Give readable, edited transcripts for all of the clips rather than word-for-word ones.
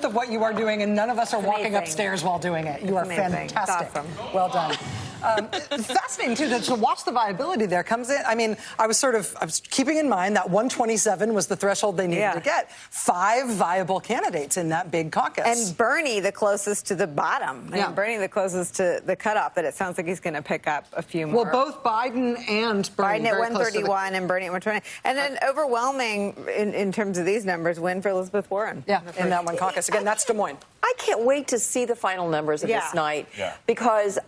truth of what you are doing, and none of us are walking upstairs while doing it. You are fantastic. Awesome. Well done. Fascinating, too, to watch the viability there comes in. I mean, I was keeping in mind that 127 was the threshold they needed to get. 5 viable candidates in that big caucus. And Bernie the closest to the bottom. I mean, Bernie the closest to the cutoff, but it sounds like he's going to pick up a few more. Well, both Biden and Bernie. Biden at 131 and Bernie at 120. And then overwhelming in terms of these numbers, win for Elizabeth Warren. Yeah, in that one caucus. Again, that's Des Moines. I can't wait to see the final numbers of this night because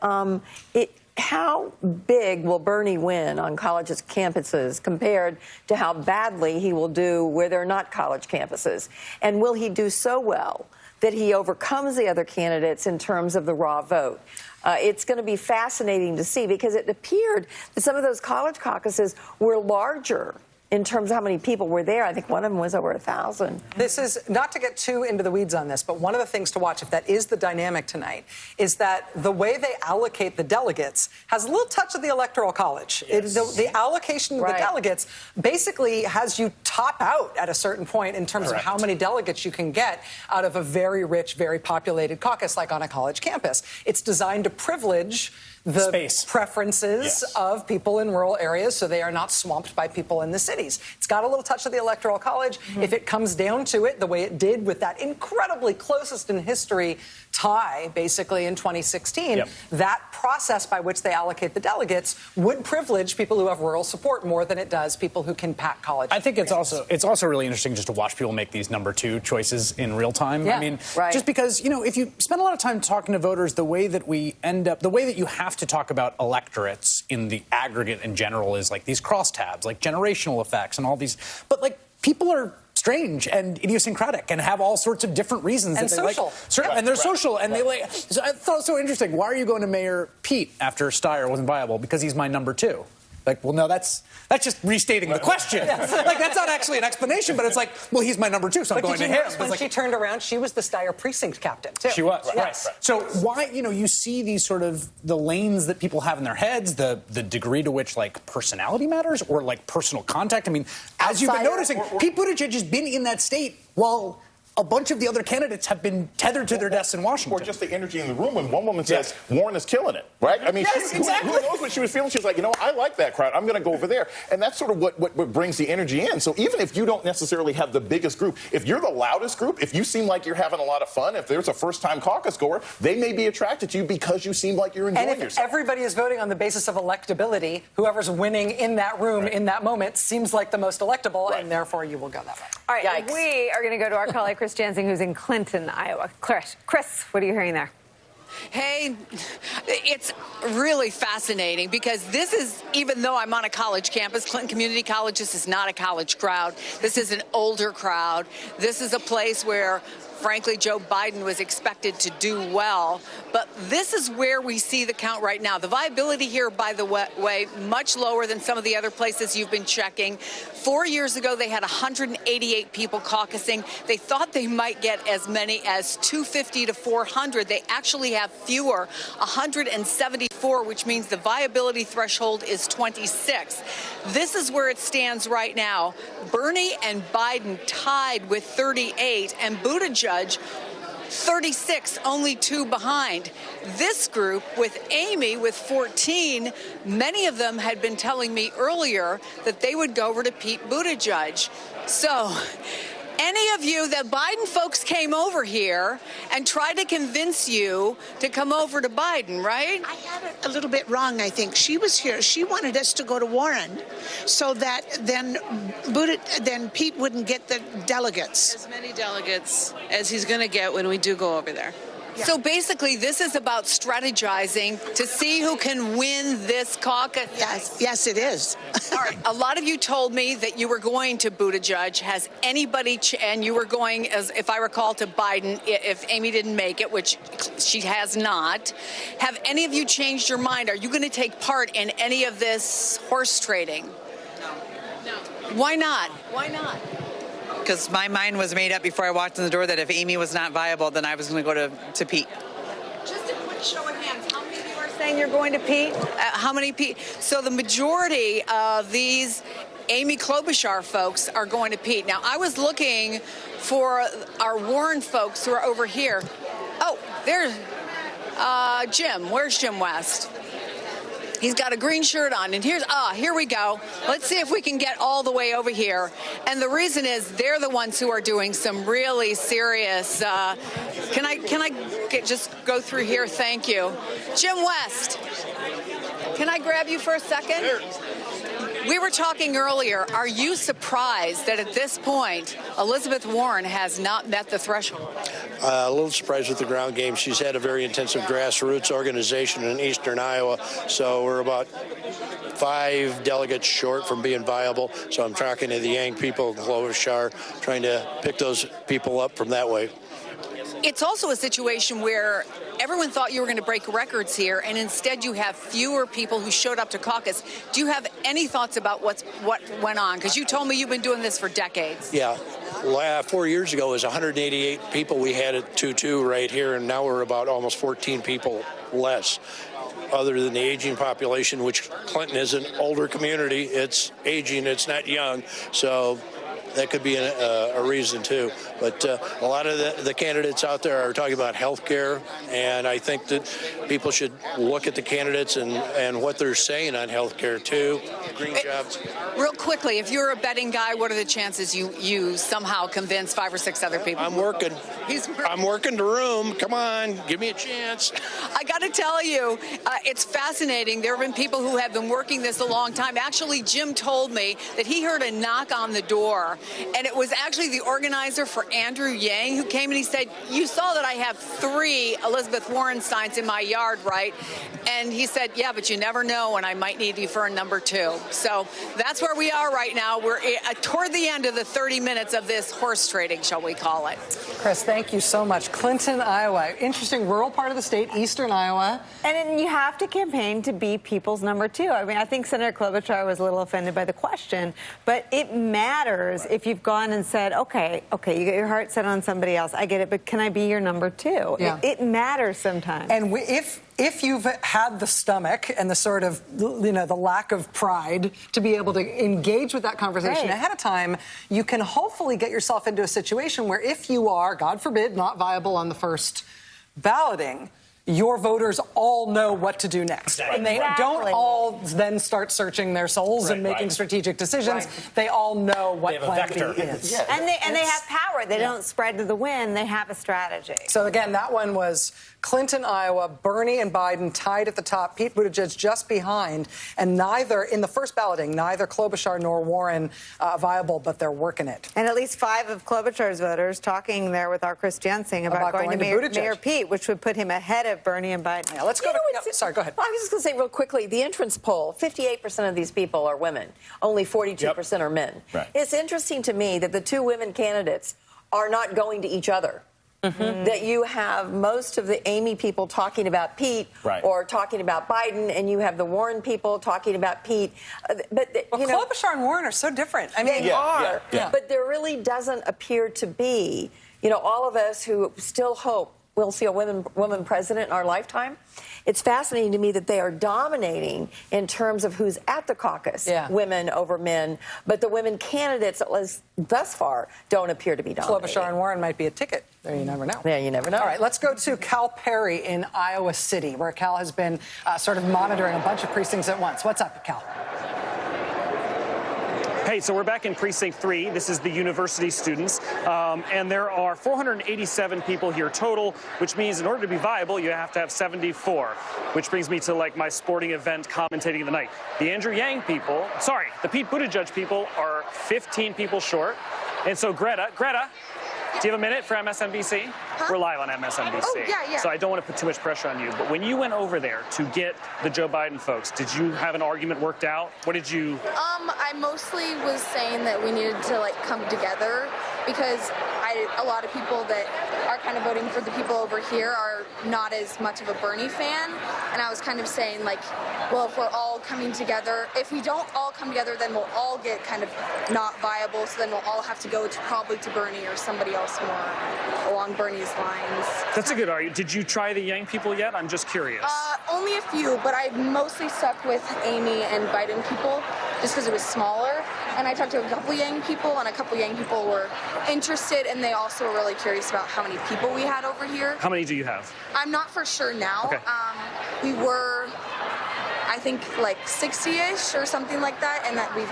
how big will Bernie win on colleges' campuses compared to how badly he will do where there are not college campuses? And will he do so well that he overcomes the other candidates in terms of the raw vote? It's going to be fascinating to see because it appeared that some of those college caucuses were larger in terms of how many people were there. I think one of them was over 1,000. This is, not to get too into the weeds on this, but one of the things to watch, if that is the dynamic tonight, is that the way they allocate the delegates has a little touch of the Electoral College. The allocation of the delegates basically has you top out at a certain point in terms of how many delegates you can get out of a very rich, very populated caucus like on a college campus. It's designed to privilege the preferences of people in rural areas so they are not swamped by people in the cities. It's got a little touch of the Electoral College. If it comes down to it, the way it did with that incredibly closest in history tie, basically, in 2016, that process by which they allocate the delegates would privilege people who have rural support more than it does people who can pack college. I think it's also really interesting just to watch people make these number 2 choices in real time. I mean, just because, you know, if you spend a lot of time talking to voters, the way that you have to talk about electorates in the aggregate in general is like these crosstabs, like generational effects and all these. But like people are strange and idiosyncratic and have all sorts of different reasons. And that they social. Like. And they're social. And they like. So I thought it was so interesting. Why are you going to Mayor Pete after Steyer wasn't viable? Because he's my number 2. Like, well, no, that's just restating the question. Like, that's not actually an explanation, but it's like, well, he's my number 2, so I'm going to him. When she turned around, she was the Steyer precinct captain, too. She was, right. So why, you know, you see these sort of the lanes that people have in their heads, the degree to which, like, personality matters or, like, personal contact. I mean, as you've been noticing, Pete Buttigieg has been in that state while a bunch of the other candidates have been tethered to their desks in Washington. Or just the energy in the room when one woman says, Warren is killing it, right? I mean, who knows what she was feeling? She was like, you know, I like that crowd. I'm going to go over there. And that's sort of what brings the energy in. So even if you don't necessarily have the biggest group, if you're the loudest group, if you seem like you're having a lot of fun, if there's a first-time caucus goer, they may be attracted to you because you seem like you're enjoying yourself. And if everybody is voting on the basis of electability, whoever's winning in that room in that moment seems like the most electable, and therefore you will go that way. All right, we are going to go to our colleague Chris Jansing, who's in Clinton, Iowa. Chris, what are you hearing there? Hey, it's really fascinating because this is, even though I'm on a college campus, Clinton Community College, this is not a college crowd. This is an older crowd. This is a place where, frankly, Joe Biden was expected to do well. But this is where we see the count right now. The viability here, by the way, much lower than some of the other places you've been checking. 4 years ago, they had 188 people caucusing. They thought they might get as many as 250 to 400. They actually have fewer, 174, which means the viability threshold is 26. This is where it stands right now. Bernie and Biden tied with 38, and Buttigieg 36, only 2 behind. This group with Amy with 14, many of them had been telling me earlier that they would go over to Pete Buttigieg. So any of you, the Biden folks came over here and tried to convince you to come over to Biden, right? I had it a little bit wrong, I think. She was here. She wanted us to go to Warren so that then Pete wouldn't get the delegates. As many delegates as he's going to get when we do go over there. Yeah. So basically, this is about strategizing to see who can win this caucus. Yes, it is. All right. A lot of you told me that you were going to Buttigieg. Has anybody, and you were going, as if I recall, to Biden if Amy didn't make it, which she has not. Have any of you changed your mind? Are you going to take part in any of this horse trading? No. Why not? Why not? Because my mind was made up before I walked in the door that if Amy was not viable, then I was going to go to Pete. Just a quick show of hands. How many of you are saying you're going to Pete? How many Pete? So the majority of these Amy Klobuchar folks are going to Pete. Now, I was looking for our Warren folks who are over here. Oh, there's Jim. Where's Jim West? He's got a green shirt on, and here we go. Let's see if we can get all the way over here. And the reason is they're the ones who are doing some really serious. Can I just go through here? Thank you, Jim West. Can I grab you for a second? Sure. We were talking earlier. Are you surprised that at this point Elizabeth Warren has not met the threshold? A little surprised with the ground game. She's had a very intensive grassroots organization in eastern Iowa, so we're about 5 delegates short from being viable. So I'm talking to the Yang people, Klobuchar, trying to pick those people up from that way. It's also a situation where everyone thought you were going to break records here, and instead you have fewer people who showed up to caucus. Do you have any thoughts about what went on? Because you told me you've been doing this for decades. Yeah. 4 years ago, it was 188 people we had at 2-2 right here, and now we're about almost 14 people less. Other than the aging population, which Clinton is an older community, it's aging, it's not young. So that could be a reason, too. But a lot of the candidates out there are talking about health care, and I think that people should look at the candidates and what they're saying on health care, too. Green jobs. Real quickly, if you're a betting guy, what are the chances you somehow convince 5 or 6 other people? I'm working. I'm working the room. Come on, give me a chance. I got to tell you, it's fascinating. There have been people who have been working this a long time. Actually, Jim told me that he heard a knock on the door, and it was actually the organizer for Andrew Yang who came, and he said, "You saw that I have 3 Elizabeth Warren signs in my yard, right?" And he said, "Yeah, but you never know when I might need you for a number 2. So that's where we are right now. We're toward the end of the 30 minutes of this horse trading, shall we call it. Chris, thank you so much. Clinton, Iowa. Interesting rural part of the state, eastern Iowa. And then you have to campaign to be people's number 2. I mean, I think Senator Klobuchar was a little offended by the question, but it matters if you've gone and said, okay, you get your heart set on somebody else. I get it, but can I be your number 2? Yeah. It matters sometimes. And if you've had the stomach and the sort of, the lack of pride to be able to engage with that conversation ahead of time, you can hopefully get yourself into a situation where if you are, God forbid, not viable on the first balloting, your voters all know what to do next. And they don't all then start searching their souls and making strategic decisions. They all know what plan B is. Yeah. And they have power. They don't spread to the wind. They have a strategy. So, again, that one was Clinton, Iowa, Bernie and Biden tied at the top, Pete Buttigieg just behind, and neither, in the first balloting, neither Klobuchar nor Warren viable, but they're working it. And at least 5 of Klobuchar's voters talking there with our Chris Jensing about going to Mayor Pete, which would put him ahead of Bernie and Biden. Yeah, let's go sorry, go ahead. Well, I was just going to say real quickly, the entrance poll, 58% of these people are women. Only 42% are men. Right. It's interesting to me that the 2 women candidates are not going to each other. Mm-hmm. That you have most of the Amy people talking about Pete or talking about Biden, and you have the Warren people talking about Pete. But Klobuchar and Warren are so different. I mean, they are. But there really doesn't appear to be, all of us who still hope we'll see a woman president in our lifetime. It's fascinating to me that they are dominating in terms of who's at the caucus, women over men, but the women candidates, at least thus far, don't appear to be dominating. Klobuchar and Warren might be a ticket. There, you never know. Yeah, you never know. All right, let's go to Cal Perry in Iowa City, where Cal has been sort of monitoring a bunch of precincts at once. What's up, Cal? Hey, so we're back in Precinct 3. This is the university students. And there are 487 people here total, which means in order to be viable, you have to have 74, which brings me to, my sporting event commentating of the night. The Andrew Yang people, the Pete Buttigieg people are 15 people short. And so, Greta, do you have a minute for MSNBC? Huh? We're live on MSNBC. Oh, yeah. So I don't want to put too much pressure on you. But when you went over there to get the Joe Biden folks, did you have an argument worked out? What did you... I mostly was saying that we needed to, come together because a lot of people that are kind of voting for the people over here are not as much of a Bernie fan. And I was kind of saying, well, if we're all coming together, if we don't all come together, then we'll all get kind of not viable. So then we'll all have to go probably to Bernie or somebody else more along Bernie's lines. That's a good argument. Did you try the Yang people yet? I'm just curious. Only a few, but I mostly stuck with Amy and Biden people just because it was smaller. And I talked to a couple Yang people, and a couple Yang people were interested, and they also were really curious about how many people we had over here. How many do you have? I'm not for sure now. Okay. We were, I think, like 60-ish or something like that, and that we've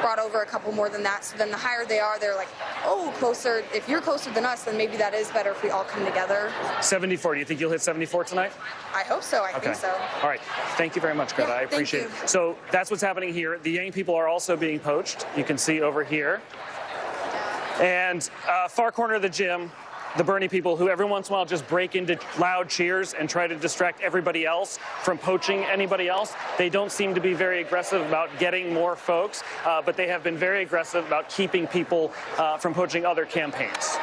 brought over a couple more than that. So then the higher they are, they're like, oh, closer. If you're closer than us, then maybe that is better if we all come together. 74. Do you think you'll hit 74 tonight? I hope so. I think so. All right. Thank you very much, Greta. Yeah, I appreciate it. So that's what's happening here. The Yang people are also being poached. You can see over here. And far corner of the gym, the Bernie people, who every once in a while just break into loud cheers and try to distract everybody else from poaching anybody else. They don't seem to be very aggressive about getting more folks, but they have been very aggressive about keeping people from poaching other campaigns.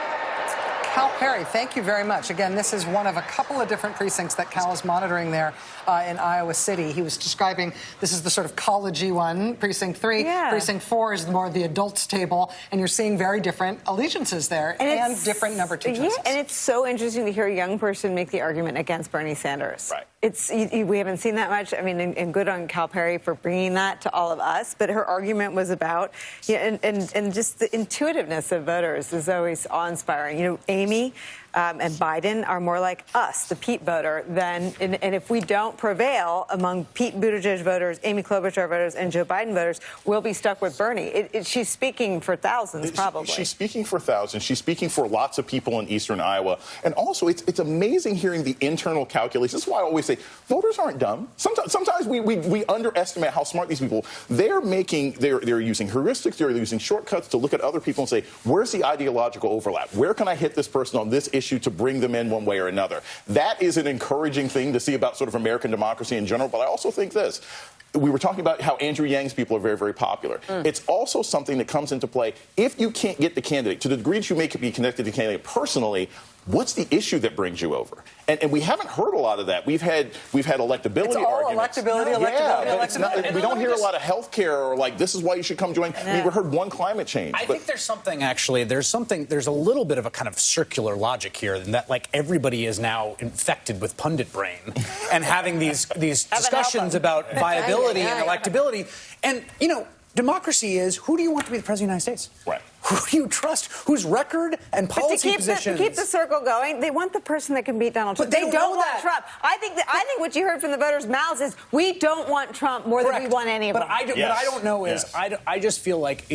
Cal Perry, thank you very much. Again, this is one of a couple of different precincts that Cal is monitoring there in Iowa City. He was describing this is the sort of college-y one, Precinct 3. Yeah. Precinct 4 is more the adults table, and you're seeing very different allegiances there and different number 2 choices. Yeah, and it's so interesting to hear a young person make the argument against Bernie Sanders. Right. We haven't seen that much. I mean, and good on Cal Perry for bringing that to all of us. But her argument was about, and just the intuitiveness of voters is always awe-inspiring. You know, Amy and Biden are more like us, the Pete voter, and if we don't prevail among Pete Buttigieg voters, Amy Klobuchar voters, and Joe Biden voters, we'll be stuck with Bernie. She's speaking for thousands, probably. She's speaking for thousands. She's speaking for lots of people in eastern Iowa. And also, it's amazing hearing the internal calculations. This is why I always say voters aren't dumb. Sometimes we underestimate how smart these people. They're using heuristics. They're using shortcuts to look at other people and say, where's the ideological overlap? Where can I hit this person on this issue to bring them in one way or another? That is an encouraging thing to see about sort of American democracy in general. But I also think this. We were talking about how Andrew Yang's people are very, very popular. It's also something that comes into play. If you can't get the candidate, to the degree that you may be connected to the candidate personally, what's the issue that brings you over? And we haven't heard a lot of that. We've had electability it's all arguments. Electability. We don't hear a lot of health care or like, this is why you should come join. I mean, we heard one climate change. I think there's something, actually, there's a little bit of a kind of circular logic here in that, like, everybody is now infected with pundit brain and having these discussions about viability and electability. And, you know, democracy is, who do you want to be the president of the United States? Right. Who do you trust? Whose record and policy positions? To keep the circle going, they want the person that can beat Donald Trump. But they don't want Trump. I think what you heard from the voters' mouths is we don't want Trump more than we want any of them. What I don't know is I just feel like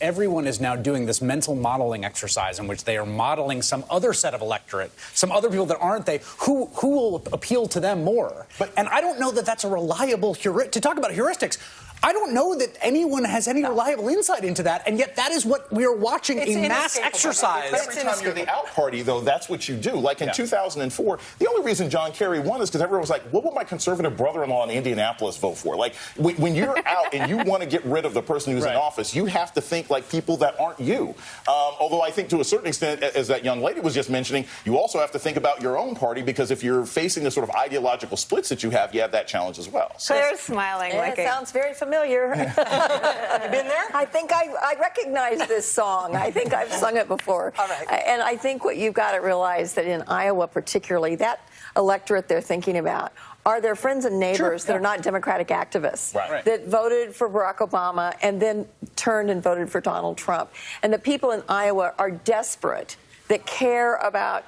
everyone is now doing this mental modeling exercise in which they are modeling some other set of electorate, some other people that aren't they, who will appeal to them more. And I don't know that that's a reliable to talk about heuristics. I don't know that anyone has any reliable insight into that, and yet that is what we are watching, a mass exercise. Every time you're the out party, though, that's what you do. Like in 2004, the only reason John Kerry won is because everyone was like, what will my conservative brother-in-law in Indianapolis vote for? Like, when you're out and you want to get rid of the person who's in office, you have to think like people that aren't you. Although I think to a certain extent, as that young lady was just mentioning, you also have to think about your own party, because if you're facing the sort of ideological splits that you have that challenge as well. Claire's smiling. It sounds very familiar. You been there? I think I recognize this song. I think I've sung it before. All right. And I think what you've got to realize that in Iowa particularly, that electorate they're thinking about are their friends and neighbors that are not Democratic activists that voted for Barack Obama and then turned and voted for Donald Trump. And the people in Iowa are desperate, that care about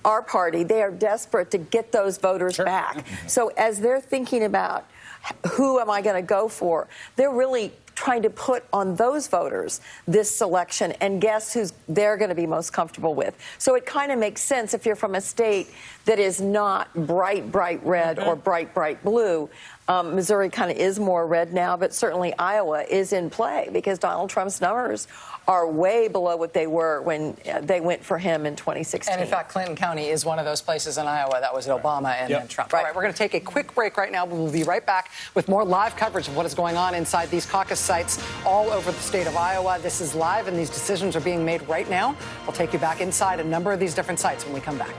our party. They are desperate to get those voters back. So as they're thinking about who am I going to go for, they're really trying to put on those voters this selection and guess who's they're going to be most comfortable with. So it kind of makes sense if you're from a state that is not bright, bright red or bright, bright blue. Missouri kind of is more red now, but certainly Iowa is in play because Donald Trump's numbers are way below what they were when they went for him in 2016. And in fact, Clinton County is one of those places in Iowa that was Obama and then Trump. All right, we're going to take a quick break right now. We'll be right back with more live coverage of what is going on inside these caucus sites all over the state of Iowa. This is live, and these decisions are being made right now. We'll take you back inside a number of these different sites when we come back.